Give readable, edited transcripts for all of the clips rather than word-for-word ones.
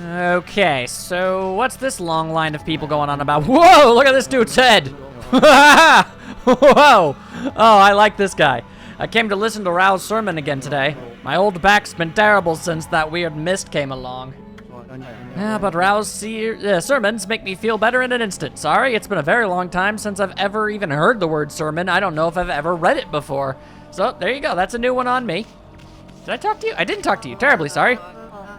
Okay, so what's this long line of people going on about? Whoa, look at this dude's head! Whoa! Oh, I like this guy. I came to listen to Rao's sermon again today. My old back's been terrible since that weird mist came along. Yeah, but Rao's sermons make me feel better in an instant. Sorry, it's been a very long time since I've ever even heard the word sermon. I don't know if I've ever read it before. So, there you go. That's a new one on me. Did I talk to you? I didn't talk to you. Terribly sorry.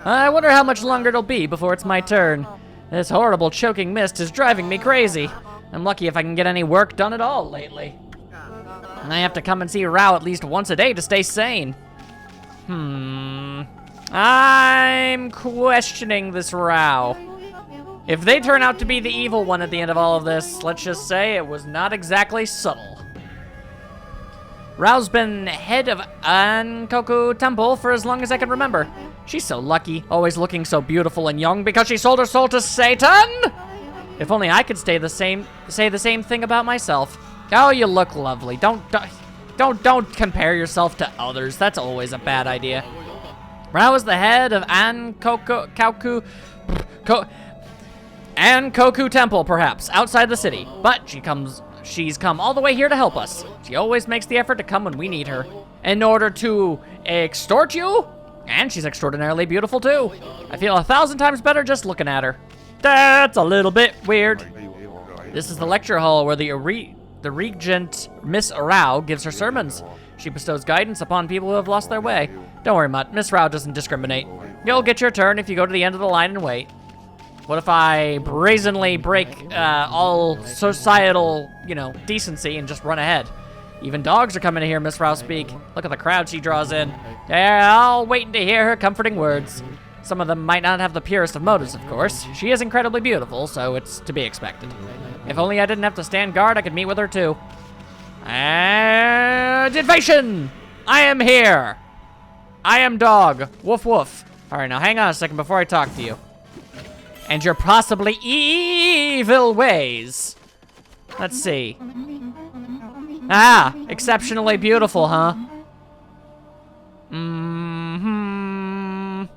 I wonder how much longer it'll be before it's my turn. This horrible choking mist is driving me crazy. I'm lucky if I can get any work done at all lately. And I have to come and see Rao at least once a day to stay sane. I'm questioning this Rao. If they turn out to be the evil one at the end of all of this, let's just say it was not exactly subtle. Rao's been head of Ankoku Temple for as long as I can remember. She's so lucky, always looking so beautiful and young because she sold her soul to Satan! If only I could say the same thing about myself. Oh, you look lovely. Don't compare yourself to others. That's always a bad idea. Rao is the head of Ankoku Temple, perhaps, outside the city. But she's come all the way here to help us. She always makes the effort to come when we need her. In order to extort you? And she's extraordinarily beautiful, too. I feel 1,000 times better just looking at her. That's a little bit weird. This is the lecture hall where the regent, Miss Rao, gives her sermons. She bestows guidance upon people who have lost their way. Don't worry, Mutt. Miss Rao doesn't discriminate. You'll get your turn if you go to the end of the line and wait. What if I brazenly break all societal, decency and just run ahead? Even dogs are coming to hear Miss Rao speak. Look at the crowd she draws in. They're all waiting to hear her comforting words. Some of them might not have the purest of motives, of course. She is incredibly beautiful, so it's to be expected. If only I didn't have to stand guard, I could meet with her too. And invasion! I am here! I am dog. Woof woof. Alright, now hang on a second before I talk to you. And your possibly evil ways. Let's see. Ah, exceptionally beautiful, huh?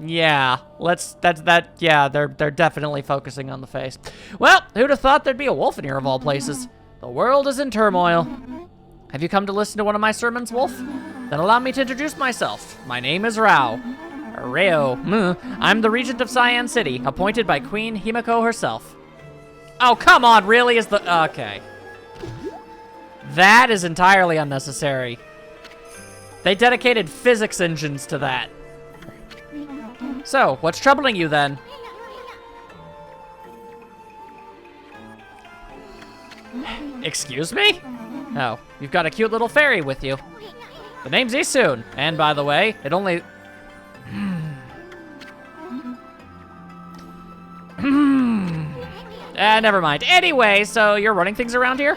Yeah, yeah, they're definitely focusing on the face. Well, who'd have thought there'd be a wolf in here of all places? The world is in turmoil. Have you come to listen to one of my sermons, Wolf? Then allow me to introduce myself. My name is Rao. I'm the regent of Cyan City, appointed by Queen Himiko herself. Oh, come on, really? Okay. That is entirely unnecessary. They dedicated physics engines to that. So, what's troubling you then? Excuse me? Oh, you've got a cute little fairy with you. The name's Isun, and by the way, it only... never mind. Anyway, so you're running things around here?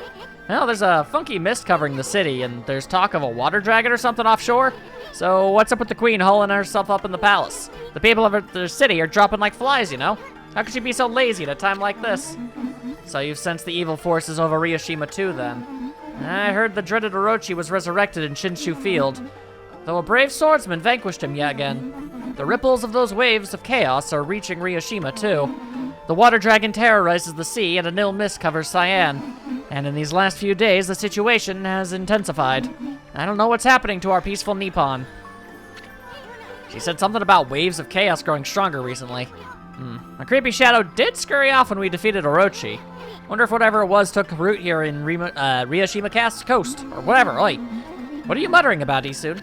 Well, there's a funky mist covering the city, and there's talk of a water dragon or something offshore. So what's up with the queen hauling herself up in the palace? The people of the city are dropping like flies, How could she be so lazy at a time like this? So you've sensed the evil forces over Ryoshima too, then? I heard the dreaded Orochi was resurrected in Shinshu Field, though a brave swordsman vanquished him yet again. The ripples of those waves of chaos are reaching Ryoshima too. The water dragon terrorizes the sea, and an ill mist covers Cyan. And in these last few days, the situation has intensified. I don't know what's happening to our peaceful Nippon. She said something about waves of chaos growing stronger recently. A creepy shadow did scurry off when we defeated Orochi. Wonder if whatever it was took root here in Ryoshima Coast, or whatever. Oi, what are you muttering about, Isun?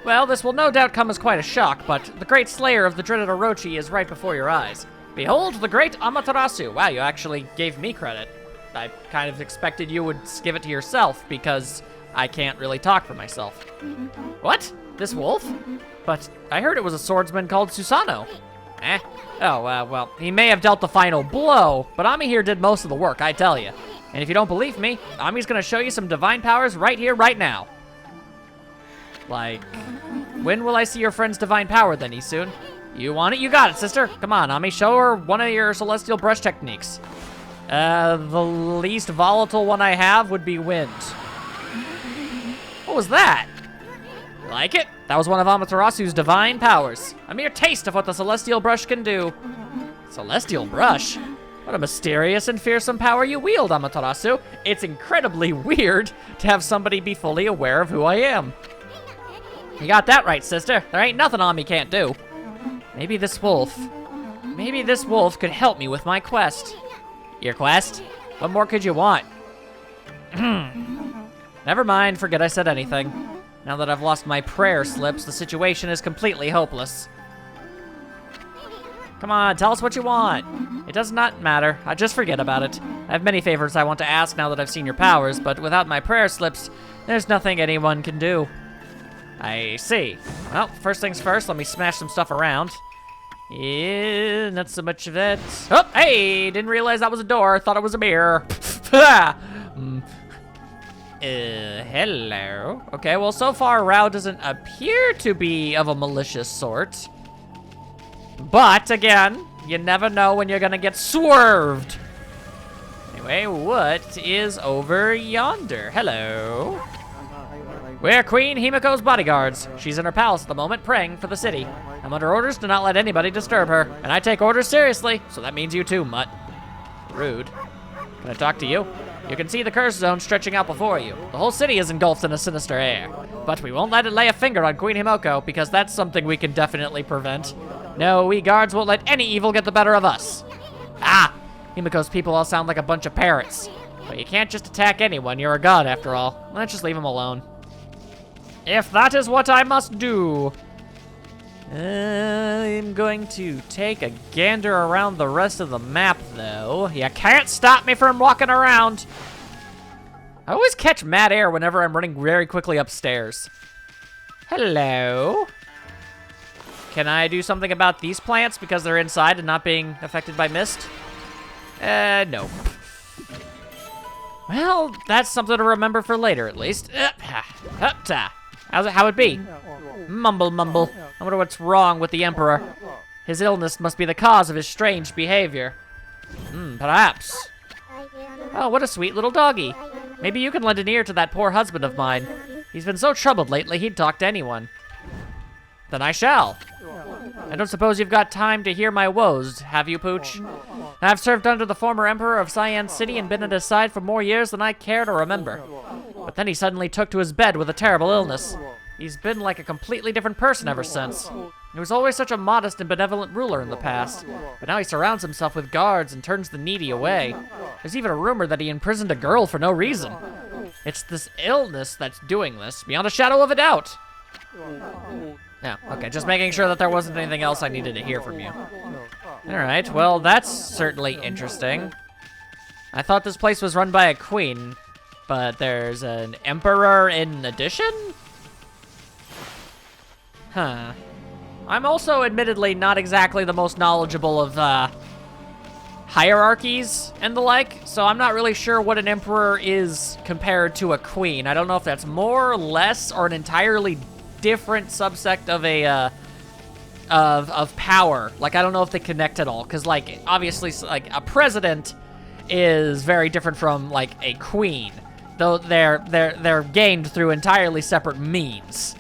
Well, this will no doubt come as quite a shock, but the great slayer of the dreaded Orochi is right before your eyes. Behold the great Amaterasu. Wow, you actually gave me credit. I kind of expected you would give it to yourself, because I can't really talk for myself. What? This wolf? But I heard it was a swordsman called Susano. Oh, well, he may have dealt the final blow, but Ami here did most of the work, I tell you. And if you don't believe me, Ami's gonna show you some divine powers right here, right now. Like, when will I see your friend's divine power then, Isun? You want it? You got it, sister. Come on, Ami, show her one of your celestial brush techniques. The least volatile one I have would be wind. What was that? You like it? That was one of Amaterasu's divine powers. A mere taste of what the Celestial Brush can do. Celestial Brush? What a mysterious and fearsome power you wield, Amaterasu. It's incredibly weird to have somebody be fully aware of who I am. You got that right, sister. There ain't nothing Ami can't do. Maybe this wolf could help me with my quest. Your quest? What more could you want? Never mind, forget I said anything. Now that I've lost my prayer slips, the situation is completely hopeless. Come on, tell us what you want. It does not matter. Just forget about it. I have many favors I want to ask now that I've seen your powers, but without my prayer slips, there's nothing anyone can do. I see. Well, first things first, let me smash some stuff around. Yeah, not so much of that. Oh, hey, didn't realize that was a door. Thought it was a mirror. Hello. Okay, well, so far, Rao doesn't appear to be of a malicious sort. But, again, you never know when you're gonna get swerved. Anyway, what is over yonder? Hello. We're Queen Himiko's bodyguards. She's in her palace at the moment, praying for the city. I'm under orders to not let anybody disturb her, and I take orders seriously, so that means you too, mutt. Rude. Can I talk to you? You can see the curse zone stretching out before you. The whole city is engulfed in a sinister air. But we won't let it lay a finger on Queen Himiko, because that's something we can definitely prevent. No, we guards won't let any evil get the better of us. Ah! Himiko's people all sound like a bunch of parrots. But you can't just attack anyone, you're a god after all. Let's just leave him alone. If that is what I must do. I'm going to take a gander around the rest of the map, though. You can't stop me from walking around. I always catch mad air whenever I'm running very quickly upstairs. Hello. Can I do something about these plants because they're inside and not being affected by mist? No. Well, that's something to remember for later, at least. How it be? Mumble, mumble. I wonder what's wrong with the Emperor. His illness must be the cause of his strange behavior. Perhaps. Oh, what a sweet little doggy. Maybe you can lend an ear to that poor husband of mine. He's been so troubled lately, he'd talk to anyone. Then I shall. I don't suppose you've got time to hear my woes, have you, Pooch? I've served under the former Emperor of Cyan City and been at his side for more years than I care to remember. But then he suddenly took to his bed with a terrible illness. He's been like a completely different person ever since. He was always such a modest and benevolent ruler in the past, but now he surrounds himself with guards and turns the needy away. There's even a rumor that he imprisoned a girl for no reason. It's this illness that's doing this, beyond a shadow of a doubt. Yeah, okay, just making sure that there wasn't anything else I needed to hear from you. Alright, well, that's certainly interesting. I thought this place was run by a queen, but there's an emperor in addition? Huh. I'm also admittedly not exactly the most knowledgeable of hierarchies and the like, so I'm not really sure what an emperor is compared to a queen. I don't know if that's more or less or an entirely different subsect of a of power. Like, I don't know if they connect at all, because like obviously like a president is very different from like a queen, though they're gained through entirely separate means.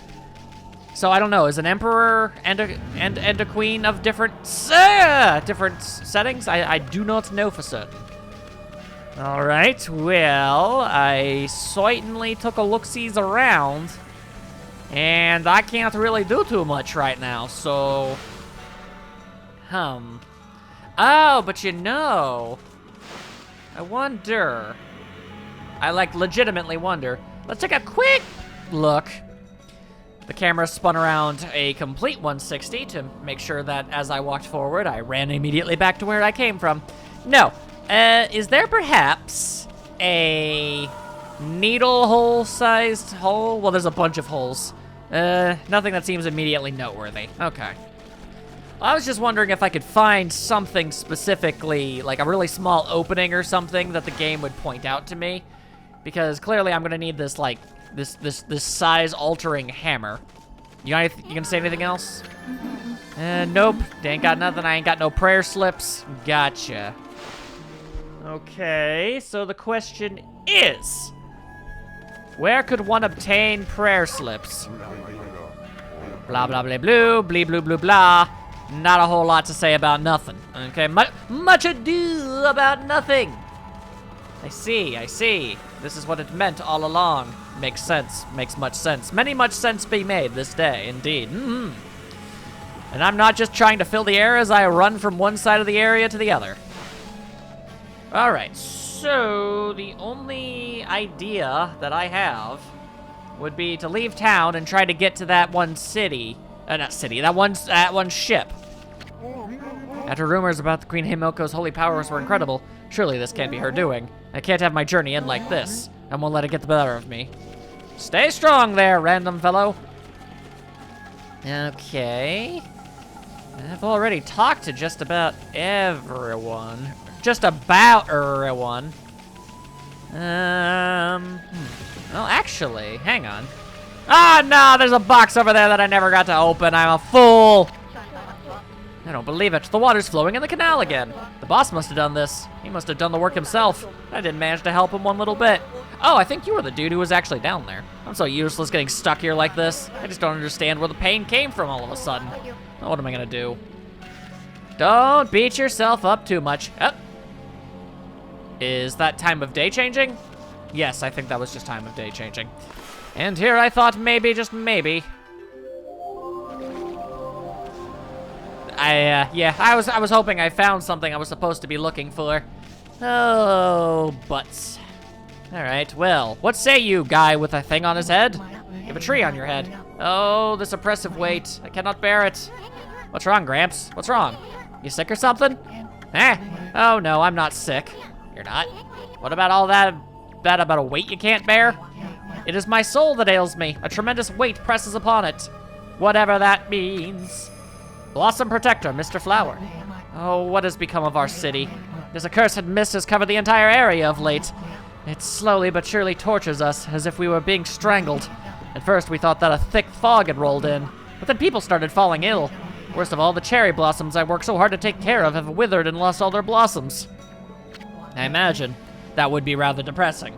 So I don't know. Is an emperor and a queen of different settings? I do not know for certain. All right. Well, I certainly took a look-sees around, and I can't really do too much right now. So, oh, but you know, I wonder. I like legitimately wonder. Let's take a quick look. The camera spun around a complete 160 to make sure that as I walked forward, I ran immediately back to where I came from. No. Is there perhaps a needle hole-sized hole? Well, there's a bunch of holes. Nothing that seems immediately noteworthy. Okay. I was just wondering if I could find something specifically, like a really small opening or something that the game would point out to me. Because clearly I'm gonna need this, like, this size-altering hammer. You gonna say anything else? Nope. They ain't got nothing. I ain't got no prayer slips. Gotcha. Okay, so the question is, where could one obtain prayer slips? Blah, blah, blah, blue, blee, blue, blue, blah. Not a whole lot to say about nothing. Okay, much ado about nothing. I see. This is what it meant all along. Makes sense, makes much sense. Much sense be made this day, indeed. And I'm not just trying to fill the air as I run from one side of the area to the other. All right, so the only idea that I have would be to leave town and try to get to that one city. That one ship. After rumors about the Queen Himilko's holy powers were incredible, surely this can't be her doing. I can't have my journey end like this. I won't let it get the better of me. Stay strong there, random fellow. Okay. I've already talked to just about everyone. Well, actually, hang on. Ah, no, there's a box over there that I never got to open. I'm a fool. I don't believe it. The water's flowing in the canal again. The boss must have done this. He must have done the work himself. I didn't manage to help him one little bit. Oh, I think you were the dude who was actually down there. I'm so useless getting stuck here like this. I just don't understand where the pain came from all of a sudden. Now, what am I gonna do? Don't beat yourself up too much. Oh. Is that time of day changing? Yes, I think that was just time of day changing. And here I thought maybe, just maybe. I was hoping I found something I was supposed to be looking for. Oh, butts. All right, well, what say you, guy with a thing on his head? You have a tree on your head. Oh, this oppressive weight. I cannot bear it. What's wrong, Gramps? What's wrong? You sick or something? Oh no, I'm not sick. You're not? What about all that about a weight you can't bear? It is my soul that ails me. A tremendous weight presses upon it. Whatever that means. Blossom Protector, Mr. Flower. Oh, what has become of our city? This accursed mist has covered the entire area of late. It slowly but surely tortures us, as if we were being strangled. At first, we thought that a thick fog had rolled in, but then people started falling ill. Worst of all, the cherry blossoms I worked so hard to take care of have withered and lost all their blossoms. I imagine that would be rather depressing.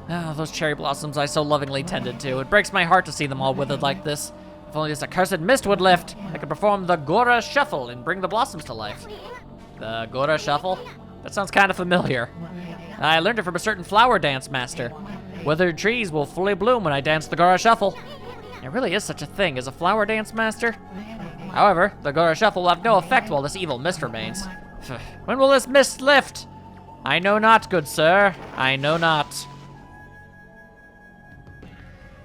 Oh, those cherry blossoms I so lovingly tended to. It breaks my heart to see them all withered like this. If only this accursed mist would lift, I could perform the Gora Shuffle and bring the blossoms to life. The Gora Shuffle? That sounds kind of familiar. I learned it from a certain flower dance master. Withered trees will fully bloom when I dance the Gora Shuffle. There really is such a thing as a flower dance master. However, the Gora Shuffle will have no effect while this evil mist remains. When will this mist lift? I know not, good sir. I know not.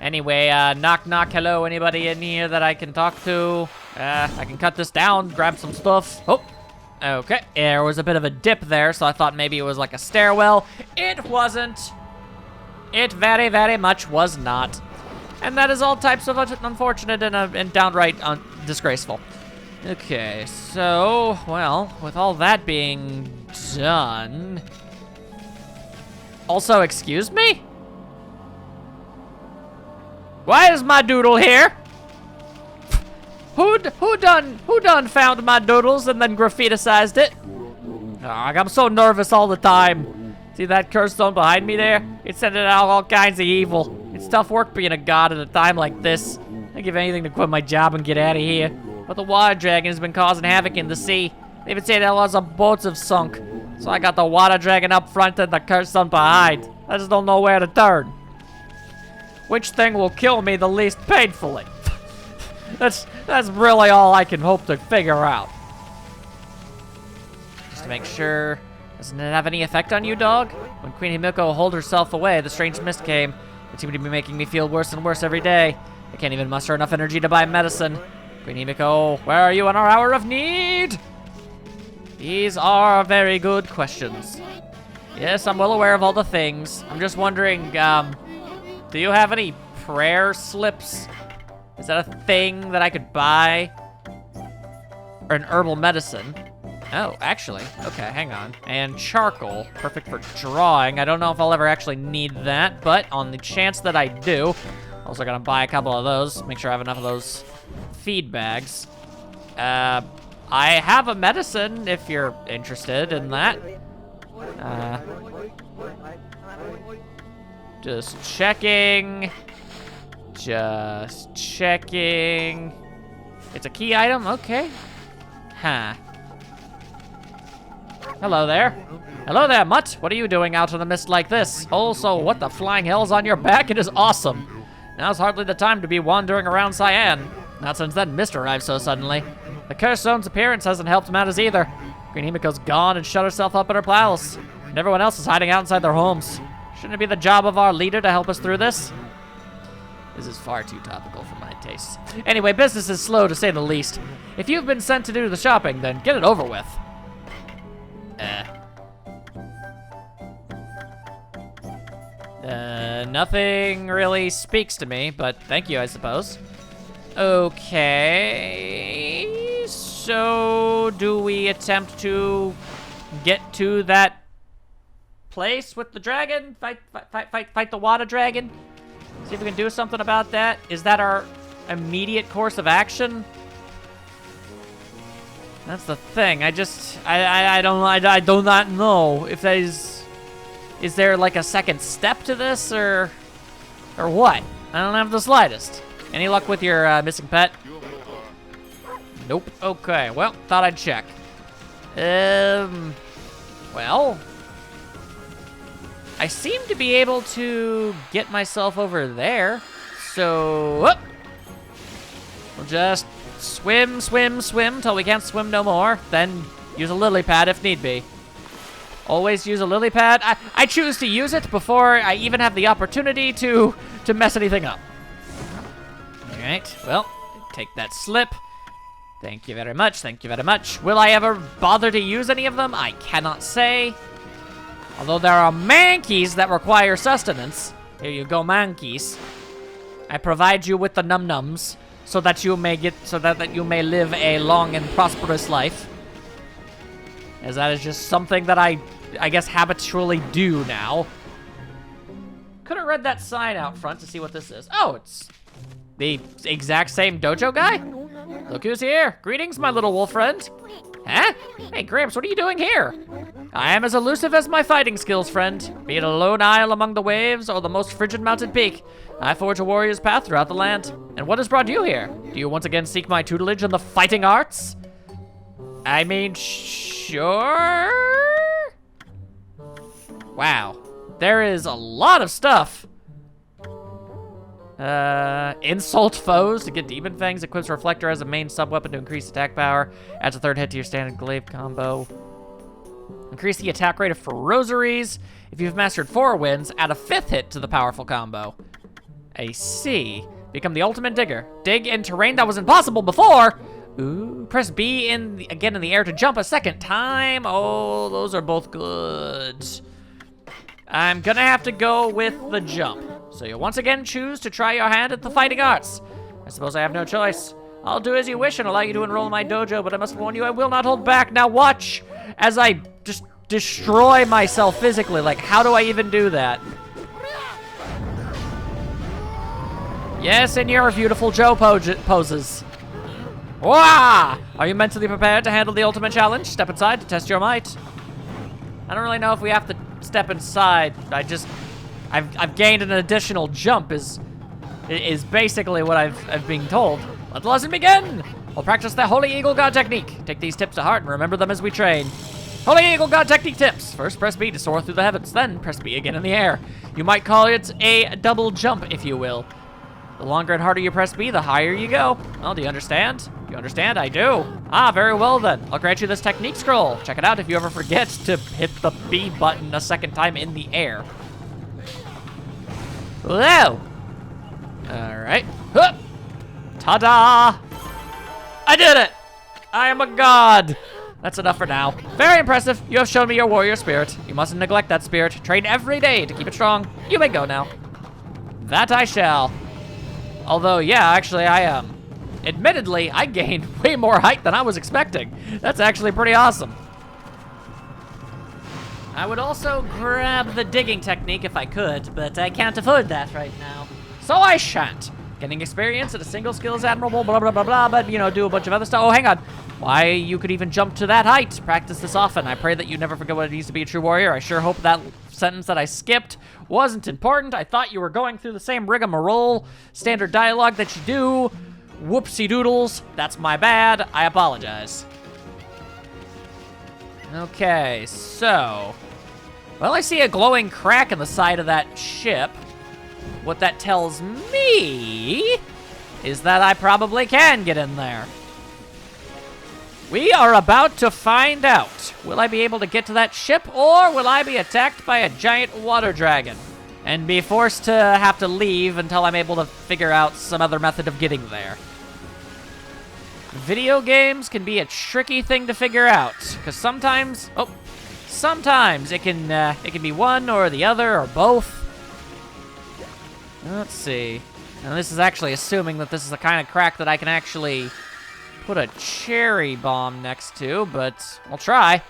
Anyway, knock knock, hello, anybody in here that I can talk to? I can cut this down, grab some stuff. Oh, okay, there was a bit of a dip there, so I thought maybe it was like a stairwell. It wasn't. It very, very much was not. And that is all types of unfortunate and downright disgraceful. Okay, so, well, with all that being done... Also, excuse me? Why is my doodle here? Who done found my doodles and then graffiticized it? Oh, I'm so nervous all the time. See that cursed stone behind me there? It's sending out all kinds of evil. It's tough work being a god at a time like this. I'd give anything to quit my job and get out of here. But the water dragon has been causing havoc in the sea. They even say that lots of boats have sunk. So I got the water dragon up front and the cursed stone behind. I just don't know where to turn. Which thing will kill me the least painfully? That's really all I can hope to figure out. Just to make sure, doesn't it have any effect on you, dog? When Queen Himiko holed herself away, the strange mist came. It seemed to be making me feel worse and worse every day. I can't even muster enough energy to buy medicine. Queen Himiko, where are you in our hour of need? These are very good questions. Yes, I'm well aware of all the things. I'm just wondering, do you have any prayer slips? Is that a thing that I could buy? Or an herbal medicine? Oh, actually, okay, hang on. And charcoal, perfect for drawing. I don't know if I'll ever actually need that, but on the chance that I do, also gonna buy a couple of those, make sure I have enough of those feed bags. I have a medicine if you're interested in that. Just checking. Just checking. It's a key item? Okay. Huh. Hello there. Hello there, Mutt. What are you doing out in the mist like this? Also, what the flying hell's on your back? It is awesome. Now's hardly the time to be wandering around Cyan. Not since that mist arrived so suddenly. The cursed zone's appearance hasn't helped matters either. Green Himiko's gone and shut herself up in her palace. And everyone else is hiding out inside their homes. Shouldn't it be the job of our leader to help us through this? This is far too topical for my tastes. Anyway, business is slow to say the least. If you've been sent to do the shopping, then get it over with. Nothing really speaks to me, but thank you, I suppose. Okay, so do we attempt to get to that place with the dragon? Fight the water dragon? See if we can do something about that. Is that our immediate course of action? That's the thing. I do not know if that is there like a second step to this or what? I don't have the slightest. Any luck with your missing pet? Nope. Okay, well, thought I'd check. Well, I seem to be able to get myself over there. So, we'll just swim till we can't swim no more. Then use a lily pad if need be. Always use a lily pad. I choose to use it before I even have the opportunity to mess anything up. All right, well, take that slip. Thank you very much, thank you very much. Will I ever bother to use any of them? I cannot say. Although there are mankeys that require sustenance. Here you go, mankeys. I provide you with the num-nums so that you may live a long and prosperous life. As that is just something that I guess habitually do now. Could have read that sign out front to see what this is. Oh, it's the exact same dojo guy? Look who's here. Greetings, my little wolf friend. Huh? Hey, Gramps, what are you doing here? I am as elusive as my fighting skills, friend. Be it a lone isle among the waves or the most frigid mountain peak, I forge a warrior's path throughout the land. And what has brought you here? Do you once again seek my tutelage in the fighting arts? I mean, sure? Wow. There is a lot of stuff. Insult foes to get Demon Fangs. Equips Reflector as a main sub-weapon to increase attack power. Adds a third hit to your standard glaive combo. Increase the attack rate of Rosaries. If you've mastered 4 wins, add a 5th hit to the powerful combo. I see. Become the ultimate digger. Dig in terrain that was impossible before. Ooh, press B again in the air to jump a second time. Oh, those are both good. I'm gonna have to go with the jump. So you'll once again choose to try your hand at the fighting arts. I suppose I have no choice. I'll do as you wish and allow you to enroll in my dojo, but I must warn you, I will not hold back. Now watch as I just destroy myself physically. Like, how do I even do that? Yes, in your beautiful Joe poses. Wah! Are you mentally prepared to handle the ultimate challenge? Step inside to test your might. I don't really know if we have to step inside. I've gained an additional jump is basically what I've been told. Let the lesson begin! We'll practice the Holy Eagle God technique. Take these tips to heart and remember them as we train. Holy Eagle God technique tips. First, press B to soar through the heavens. Then, press B again in the air. You might call it a double jump, if you will. The longer and harder you press B, the higher you go. Well, do you understand? Do you understand? I do. Ah, very well then. I'll grant you this technique scroll. Check it out if you ever forget to hit the B button a second time in the air. Whoa! Alright. Huh. Ta-da! I did it! I am a god! That's enough for now. Very impressive. You have shown me your warrior spirit. You mustn't neglect that spirit. Train every day to keep it strong. You may go now. That I shall. Although, yeah, actually, admittedly, I gained way more height than I was expecting. That's actually pretty awesome. I would also grab the digging technique if I could, but I can't afford that right now. So I shan't. Getting experience at a single skill is admirable, blah, blah, blah, blah, but, you know, do a bunch of other stuff. Oh, hang on. Why, you could even jump to that height. Practice this often. I pray that you never forget what it means to be a true warrior. I sure hope that sentence that I skipped wasn't important. I thought you were going through the same rigmarole, standard dialogue that you do Whoopsie doodles. That's my bad. I apologize. Okay, so... Well, I see a glowing crack in the side of that ship. What that tells me is that I probably can get in there. We are about to find out. Will I be able to get to that ship, or will I be attacked by a giant water dragon and be forced to have to leave until I'm able to figure out some other method of getting there? Video games can be a tricky thing to figure out, because sometimes it can be one or the other or both. Let's see. Now this is actually assuming that this is the kind of crack that I can actually put a cherry bomb next to, but I'll try.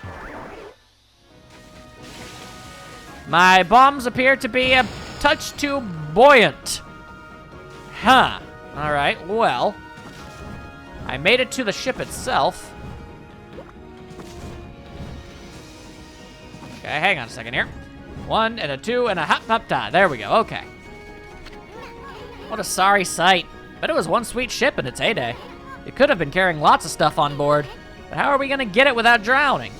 My bombs appear to be a touch too buoyant. Huh. Alright, well. I made it to the ship itself. Okay, hang on a second here. 1 and a 2 and a hop hop da. There we go, okay. What a sorry sight. But it was one sweet ship in its heyday. It could have been carrying lots of stuff on board. But how are we gonna get it without drowning?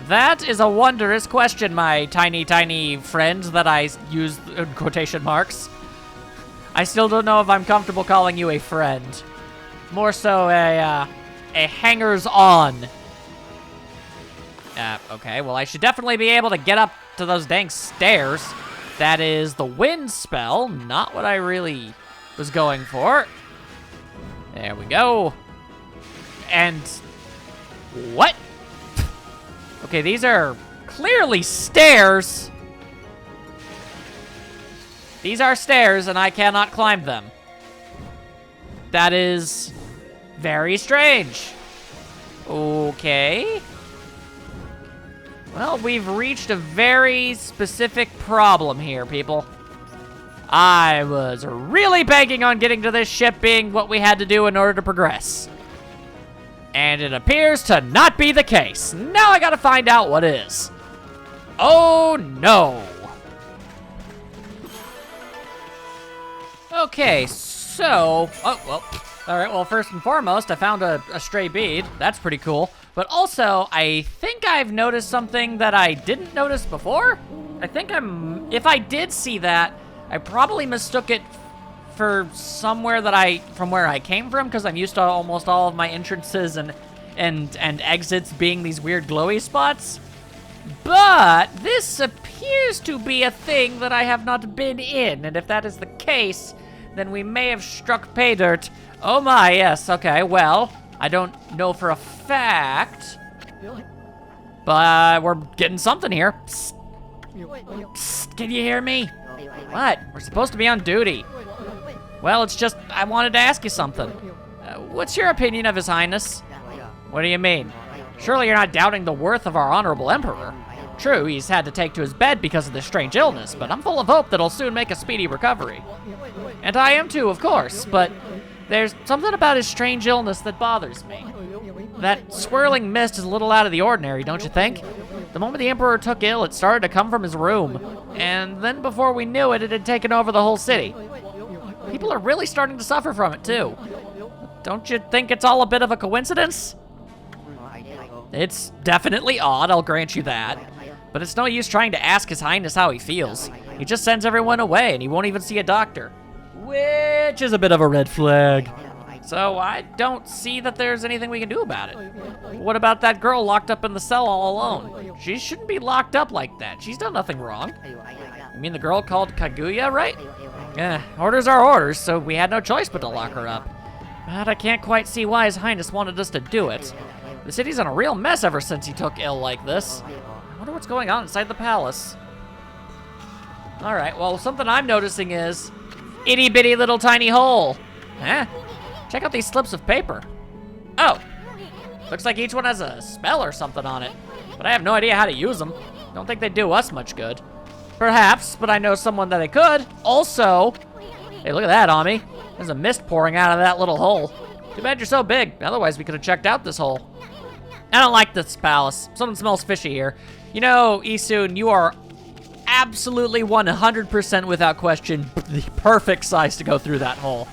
That is a wondrous question, my tiny, tiny friend that I use in quotation marks. I still don't know if I'm comfortable calling you a friend. More so a hangers-on. Okay, well, I should definitely be able to get up to those dang stairs. That is the wind spell, not what I really was going for. There we go. And what? Okay, these are clearly stairs. These are stairs, and I cannot climb them. That is very strange. Okay. Well, we've reached a very specific problem here, people. I was really banking on getting to this ship being what we had to do in order to progress. And it appears to not be the case. Now I gotta find out what is. Oh, no. Okay, so... Oh, well. All right, well, first and foremost, I found a stray bead. That's pretty cool. But also, I think I've noticed something that I didn't notice before. If I did see that, I probably mistook it for somewhere from where I came from, because I'm used to almost all of my entrances and exits being these weird glowy spots. But this appears to be a thing that I have not been in, and if that is the case, then we may have struck pay dirt. Oh my, yes, okay, well, I don't know for a fact, but we're getting something here. Psst. Psst, can you hear me? What? We're supposed to be on duty. Well, it's just, I wanted to ask you something. What's your opinion of His Highness? What do you mean? Surely you're not doubting the worth of our honorable emperor. True, he's had to take to his bed because of this strange illness, but I'm full of hope that he'll soon make a speedy recovery. And I am too, of course, but there's something about his strange illness that bothers me. That swirling mist is a little out of the ordinary, don't you think? The moment the Emperor took ill, it started to come from his room. And then before we knew it, it had taken over the whole city. People are really starting to suffer from it, too. Don't you think it's all a bit of a coincidence? It's definitely odd, I'll grant you that. But it's no use trying to ask His Highness how he feels. He just sends everyone away, and he won't even see a doctor. Which is a bit of a red flag. So I don't see that there's anything we can do about it. What about that girl locked up in the cell all alone? She shouldn't be locked up like that. She's done nothing wrong. You mean the girl called Kaguya, right? Yeah, orders are orders, so we had no choice but to lock her up. But I can't quite see why His Highness wanted us to do it. The city's in a real mess ever since he took ill like this. I wonder what's going on inside the palace. Alright, well, something I'm noticing is itty-bitty little tiny hole. Huh? Check out these slips of paper. Oh, looks like each one has a spell or something on it, but I have no idea how to use them. Don't think they do us much good. Perhaps, but I know someone that they could. Also, hey, look at that, Ami. There's a mist pouring out of that little hole. Too bad you're so big, otherwise we could have checked out this hole. I don't like this palace. Something smells fishy here. You know, Isun, you are absolutely 100% without question the perfect size to go through that hole.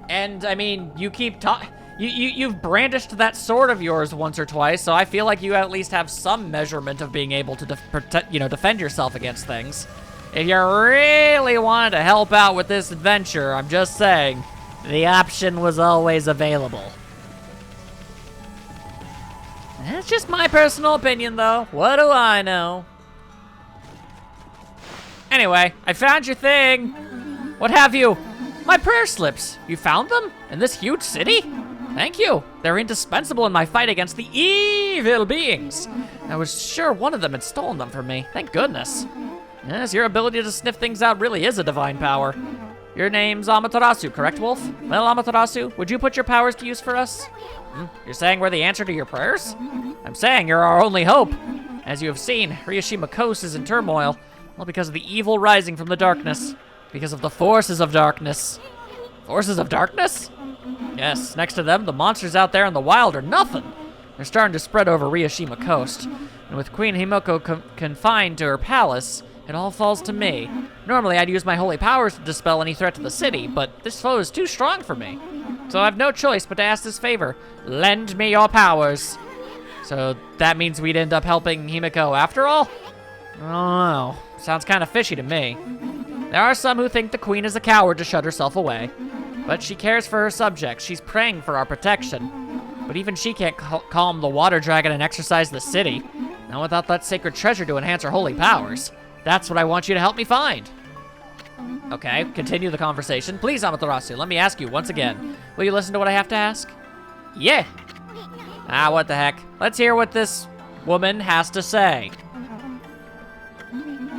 And, I mean, you keep you've brandished that sword of yours once or twice, so I feel like you at least have some measurement of being able to defend yourself against things. If you really wanted to help out with this adventure, I'm just saying, the option was always available. That's just my personal opinion, though. What do I know? Anyway, I found your thing. What have you? My prayer slips. You found them? In this huge city? Thank you. They're indispensable in my fight against the evil beings. I was sure one of them had stolen them from me. Thank goodness. Yes, your ability to sniff things out really is a divine power. Your name's Amaterasu, correct, Wolf? Well, Amaterasu, would you put your powers to use for us? You're saying we're the answer to your prayers? I'm saying you're our only hope. As you have seen, Ryushima Coast is in turmoil. Well, because of the evil rising from the darkness. Because of the forces of darkness. Forces of darkness? Yes, next to them, the monsters out there in the wild are nothing. They're starting to spread over Ryushima Coast. And with Queen Himiko confined to her palace, it all falls to me. Normally, I'd use my holy powers to dispel any threat to the city, but this foe is too strong for me. So I have no choice but to ask this favor. Lend me your powers. So that means we'd end up helping Himiko after all? I don't know. Sounds kind of fishy to me. There are some who think the queen is a coward to shut herself away. But she cares for her subjects. She's praying for our protection. But even she can't calm the water dragon and exorcise the city. Not without that sacred treasure to enhance her holy powers. That's what I want you to help me find. Okay, continue the conversation. Please, Amaterasu, let me ask you once again. Will you listen to what I have to ask? Yeah. Ah, what the heck. Let's hear what this woman has to say.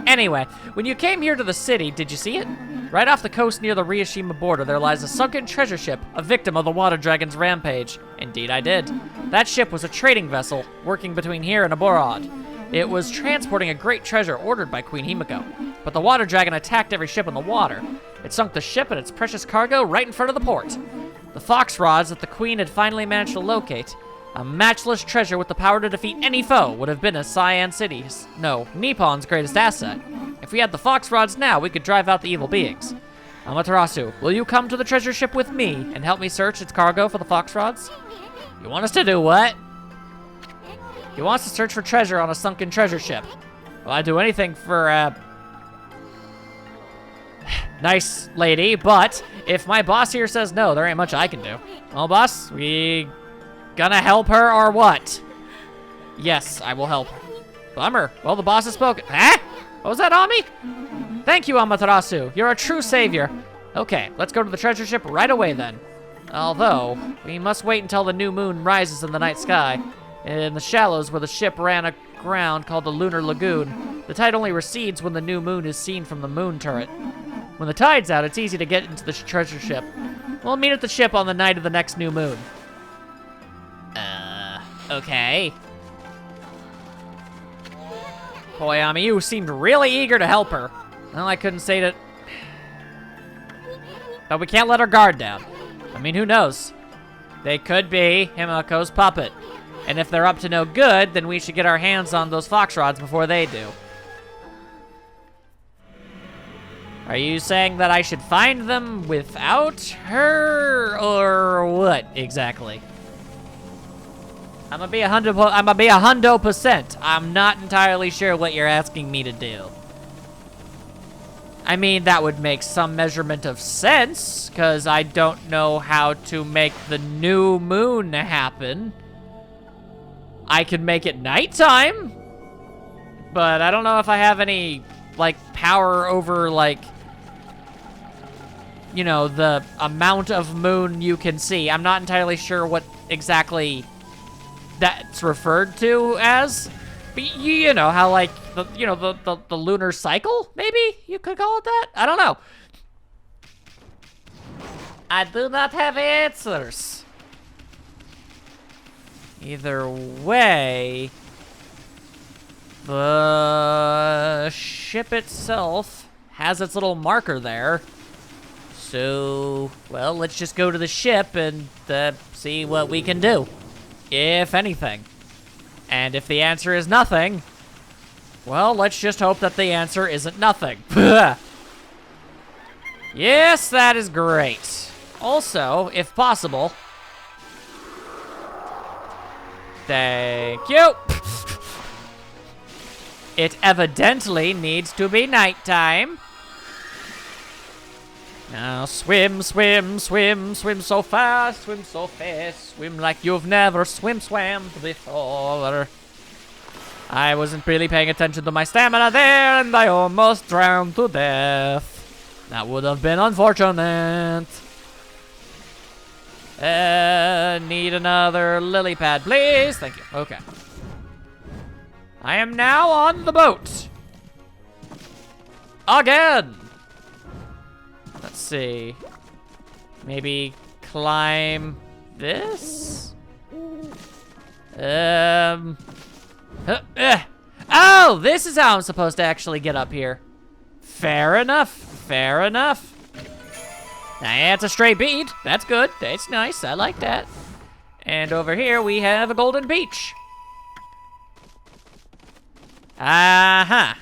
Anyway, when you came here to the city, did you see it? Right off the coast near the Ryushima border, there lies a sunken treasure ship, a victim of the water dragon's rampage. Indeed, I did. That ship was a trading vessel, working between here and Aborod. It was transporting a great treasure ordered by Queen Himiko. But the water dragon attacked every ship in the water. It sunk the ship and its precious cargo right in front of the port. The fox rods that the queen had finally managed to locate, a matchless treasure with the power to defeat any foe, would have been a Cyan City's, no, Nippon's greatest asset. If we had the fox rods now, we could drive out the evil beings. Amaterasu, will you come to the treasure ship with me and help me search its cargo for the fox rods? You want us to do what? He wants to search for treasure on a sunken treasure ship. Well, I'd do anything for, nice lady, but if my boss here says no, there ain't much I can do. Well, boss, we gonna help her or what? Yes, I will help her. Bummer. Well, the boss has spoken. Huh? What was that, Ami? Thank you, Amaterasu. You're a true savior. Okay, let's go to the treasure ship right away then. Although, we must wait until the new moon rises in the night sky. In the shallows where the ship ran aground called the Lunar Lagoon, the tide only recedes when the new moon is seen from the moon turret. When the tide's out, it's easy to get into the treasure ship. We'll meet at the ship on the night of the next new moon. Okay. Boy, Ami, you seemed really eager to help her. Well, I couldn't say that. But we can't let our guard down. I mean, who knows? They could be Himiko's puppet. And if they're up to no good, then we should get our hands on those fox rods before they do. Are you saying that I should find them without her, or what exactly? I'm gonna be 100%. I'm not entirely sure what you're asking me to do. I mean, that would make some measurement of sense, because I don't know how to make the new moon happen. I can make it nighttime, but I don't know if I have any, like, power over, like, you know, the amount of moon you can see. I'm not entirely sure what exactly that's referred to as. But you know how, like, the lunar cycle, maybe you could call it that? I don't know. I do not have answers. Either way, the ship itself has its little marker there. So, well, let's just go to the ship and see what we can do, if anything. And if the answer is nothing, well, let's just hope that the answer isn't nothing. Yes, that is great. Also, if possible... Thank you! It evidently needs to be nighttime. Now swim, swim, swim, swim so fast, swim so fast, swim like you've never swam before. I wasn't really paying attention to my stamina there, and I almost drowned to death. That would have been unfortunate. Need another lily pad, please. Thank you. Okay. I am now on the boat. Again. Let's see. Maybe climb this? Oh, this is how I'm supposed to actually get up here. Fair enough. Fair enough. That's a straight bead. That's good. That's nice. I like that. And over here we have a golden beach. Uh-huh.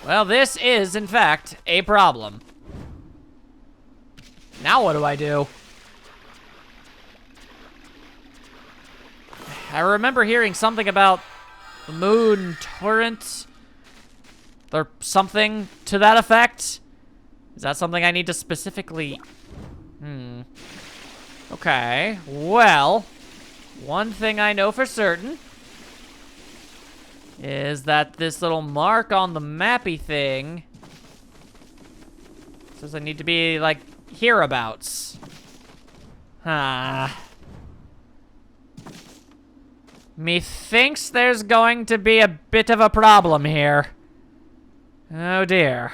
Well, this is, in fact, a problem. Now what do I do? I remember hearing something about the moon torrent. Or something to that effect. Is that something I need to specifically... Okay, well, one thing I know for certain is that this little mark on the mappy thing says I need to be, like, hereabouts. Methinks there's going to be a bit of a problem here. Oh dear.